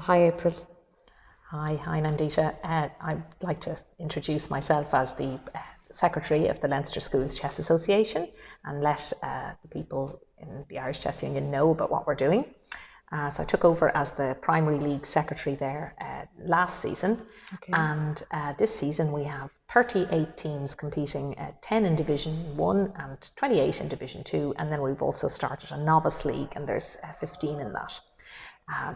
Hi, April. Hi, Nandita. I'd like to introduce myself as the Secretary of the Leinster Schools Chess Association and let the people in the Irish Chess Union know about what we're doing. So I took over as the Primary League Secretary there last season. Okay. And this season we have 38 teams competing, 10 in Division 1 and 28 in Division 2. And then we've also started a novice league and there's 15 in that.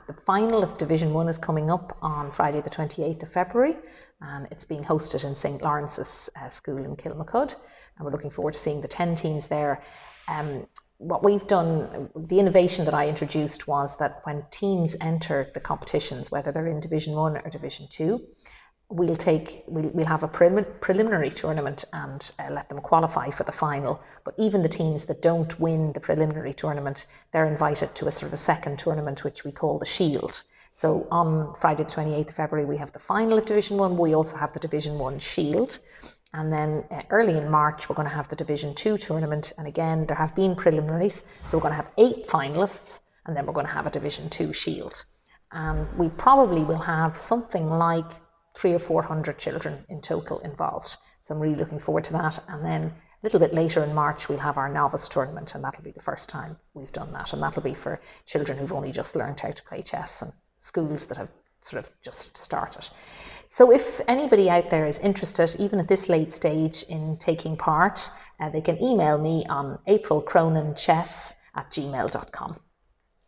The final of Division 1 is coming up on Friday the 28th of February and it's being hosted in St. Lawrence's School in Kilmacud, and we're looking forward to seeing the 10 teams there. What we've done, the innovation that I introduced was that when teams enter the competitions, whether they're in Division 1 or Division 2, we'll have a preliminary tournament and let them qualify for the final. But even the teams that don't win the preliminary tournament, they're invited to a sort of a second tournament, which we call the Shield. So on Friday the 28th of February, we have the final of Division 1. We also have the Division 1 Shield. And then early in March, we're going to have the Division 2 tournament. And again, there have been preliminaries. So we're going to have 8 finalists, and then we're going to have a Division 2 Shield. And we probably will have something like 300 or 400 children in total involved. So I'm really looking forward to that. And then a little bit later in March, we'll have our novice tournament, and that'll be the first time we've done that. And that'll be for children who've only just learned how to play chess and schools that have sort of just started. So if anybody out there is interested, even at this late stage, in taking part, they can email me on aprilcroninchess@gmail.com.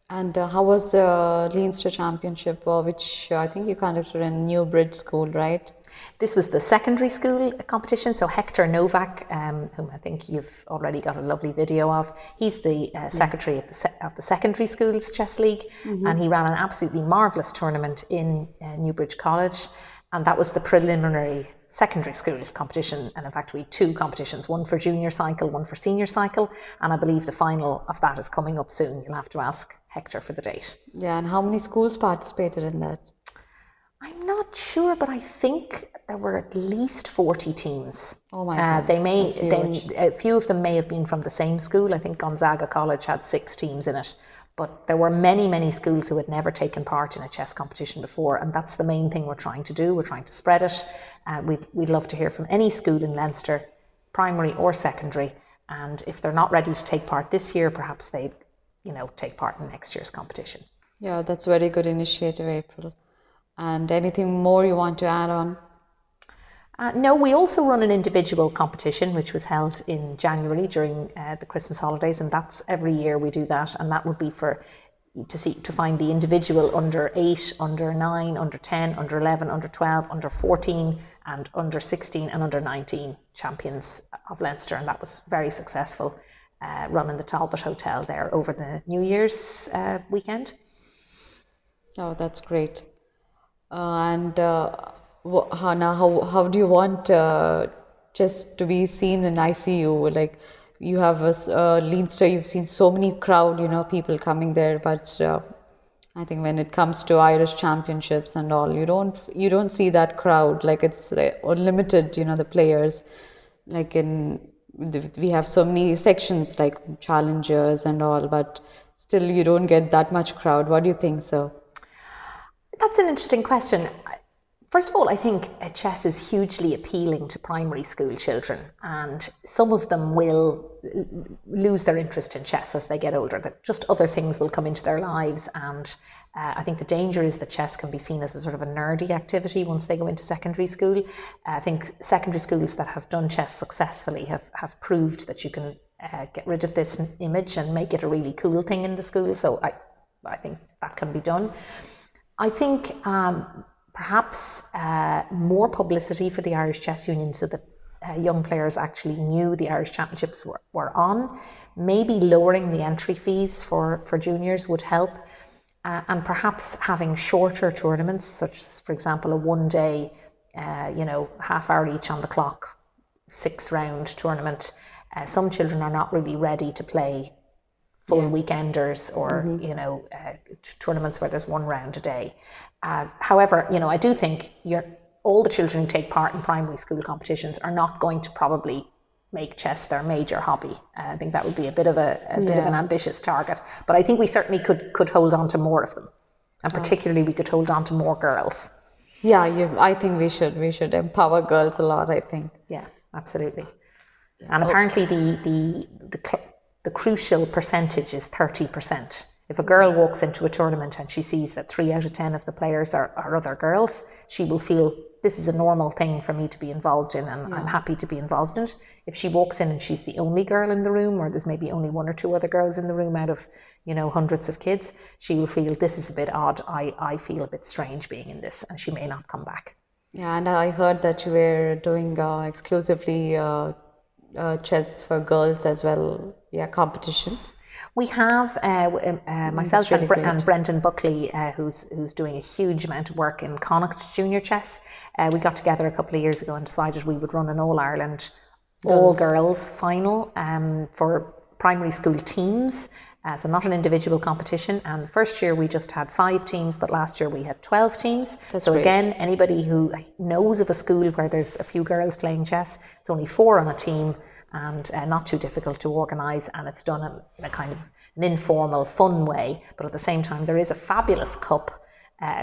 And how was the Leinster Championship, which I think you conducted in Newbridge School, right? This was the secondary school competition. So Hector Novak, whom I think you've already got a lovely video of, he's the secretary of the secondary schools chess league, and he ran an absolutely marvellous tournament in Newbridge College, and that was the preliminary secondary school competition. And in fact, we had 2 competitions, one for junior cycle, one for senior cycle, and I believe the final of that is coming up soon. You'll have to ask Hector for the date. Yeah, and how many schools participated in that? I'm not sure, but I think there were at least 40 teams. Oh my God, a few of them may have been from the same school. I think Gonzaga College had 6 teams in it. But there were many schools who had never taken part in a chess competition before, and that's the main thing we're trying to do. We're trying to spread it. We'd love to hear from any school in Leinster, primary or secondary, and if they're not ready to take part this year, perhaps they take part in next year's competition. Yeah, that's a very good initiative, April. And anything more you want to add on? No, we also run an individual competition which was held in January during the Christmas holidays, and that's every year we do that, and that would be to find the individual under 8, under 9, under 10, under 11, under 12, under 14 and under 16 and under 19 champions of Leinster, and that was very successful, run in the Talbot Hotel there over the New Year's weekend. Oh, that's great. How do you want chess to be seen in ICU? Like, you have Leinster, you've seen so many crowd, people coming there, but I think when it comes to Irish championships and all, you don't see that crowd. Like, it's unlimited, the players. Like we have so many sections like challengers and all, but still you don't get that much crowd. What do you think, so? That's an interesting question. First of all, I think chess is hugely appealing to primary school children, and some of them will lose their interest in chess as they get older, that just other things will come into their lives, and I think the danger is that chess can be seen as a sort of a nerdy activity once they go into secondary school. I think secondary schools that have done chess successfully have proved that you can get rid of this image and make it a really cool thing in the school, so I think that can be done. I think perhaps more publicity for the Irish Chess Union so that young players actually knew the Irish Championships were on. Maybe lowering the entry fees for juniors would help. And perhaps having shorter tournaments, such as, for example, a one-day, half hour each on the clock, 6-round tournament. Some children are not really ready to play full weekenders or, tournaments where there's 1 round a day. However, I do think all the children who take part in primary school competitions are not going to probably make chess their major hobby. I think that would be a bit of an ambitious target, but I think we certainly could hold on to more of them. And particularly we could hold on to more girls. Yeah, I think we should empower girls a lot, I think. Yeah, absolutely. And apparently the crucial percentage is 30%. If a girl walks into a tournament and she sees that 3 out of 10 of the players are other girls, she will feel this is a normal thing for me to be involved in, and I'm happy to be involved in it. If she walks in and she's the only girl in the room, or there's maybe only 1 or 2 other girls in the room out of, hundreds of kids, she will feel this is a bit odd. I feel a bit strange being in this, and she may not come back. Yeah, and I heard that you were doing exclusively chess for girls as well. Yeah, competition. We have myself really and Brendan Buckley, who's doing a huge amount of work in Connacht Junior Chess. We got together a couple of years ago and decided we would run an All-Ireland, all-girls final for primary school teams. So not an individual competition. And the first year we just had 5 teams, but last year we had 12 teams. So again, anybody who knows of a school where there's a few girls playing chess, it's only 4 on a team, and not too difficult to organise, and it's done in a kind of an informal, fun way. But at the same time, there is a fabulous cup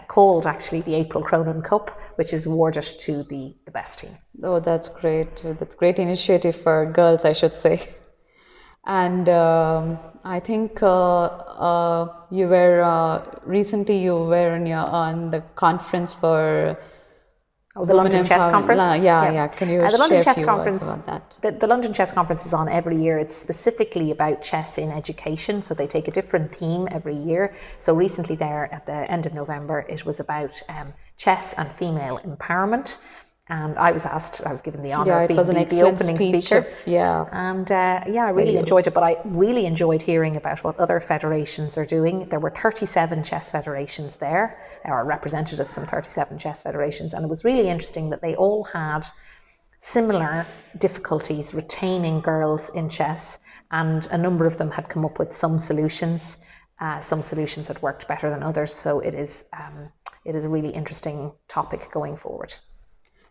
called actually the April Cronin Cup, which is awarded to the best team. Oh, that's great. That's great initiative for girls, I should say. And I think you were recently you were on the conference for the London Chess Conference. Yeah. Can you share a few words about that? The London Chess Conference is on every year. It's specifically about chess in education, so they take a different theme every year. So recently there, at the end of November, it was about chess and female empowerment. And I was given the honour of being the opening speaker. And I really enjoyed it. But I really enjoyed hearing about what other federations are doing. There were 37 chess federations there, or representatives from 37 chess federations. And it was really interesting that they all had similar difficulties retaining girls in chess. And a number of them had come up with some solutions. Some solutions had worked better than others. So it is a really interesting topic going forward.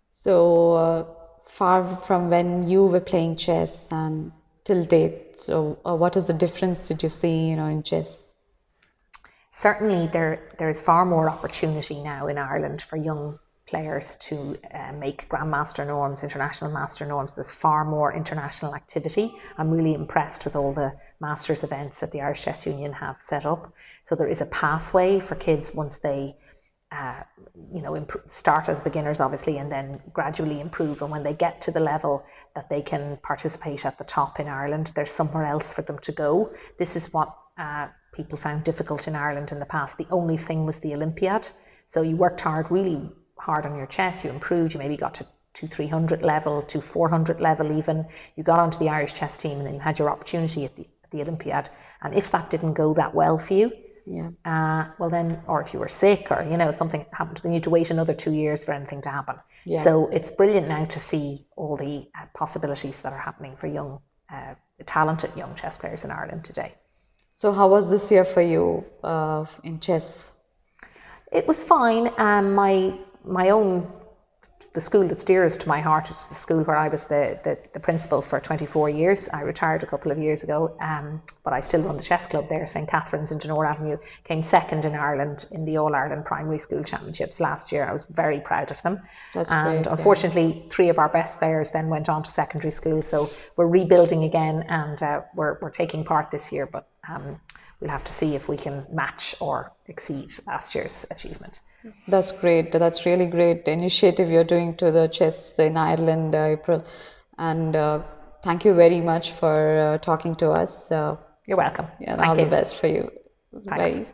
So far from when you were playing chess and till date, so what is the difference did you see, in chess? Certainly there is far more opportunity now in Ireland for young players to make Grandmaster norms, International Master norms. There's far more international activity. I'm really impressed with all the Masters events that the Irish Chess Union have set up. So there is a pathway for kids once they start as beginners, obviously, and then gradually improve. And when they get to the level that they can participate at the top in Ireland, there's somewhere else for them to go. This is what people found difficult in Ireland in the past. The only thing was the Olympiad. So you worked really hard on your chess, you improved, you maybe got to 200-300 level, to 400 level even. You got onto the Irish chess team, and then you had your opportunity at the Olympiad. And if that didn't go that well for you, well then, or if you were sick or something happened, then you had to wait another 2 years for anything to happen. So it's brilliant now to see all the possibilities that are happening for young, talented young chess players in Ireland today. So how was this year for you in chess? It was fine. The school that's dearest to my heart is the school where I was the principal for 24 years. I retired a couple of years ago, but I still run the chess club there. St Catherine's in Genore Avenue came second in Ireland in the All-Ireland Primary School Championships last year. I was very proud of them. That's and great, unfortunately, 3 of our best players then went on to secondary school. So we're rebuilding again, and we're taking part this year, but we'll have to see if we can match or exceed last year's achievement. That's great. That's really great initiative you're doing to the chess in Ireland, April. And thank you very much for talking to us. You're welcome. And all the best for you. Thanks. Bye.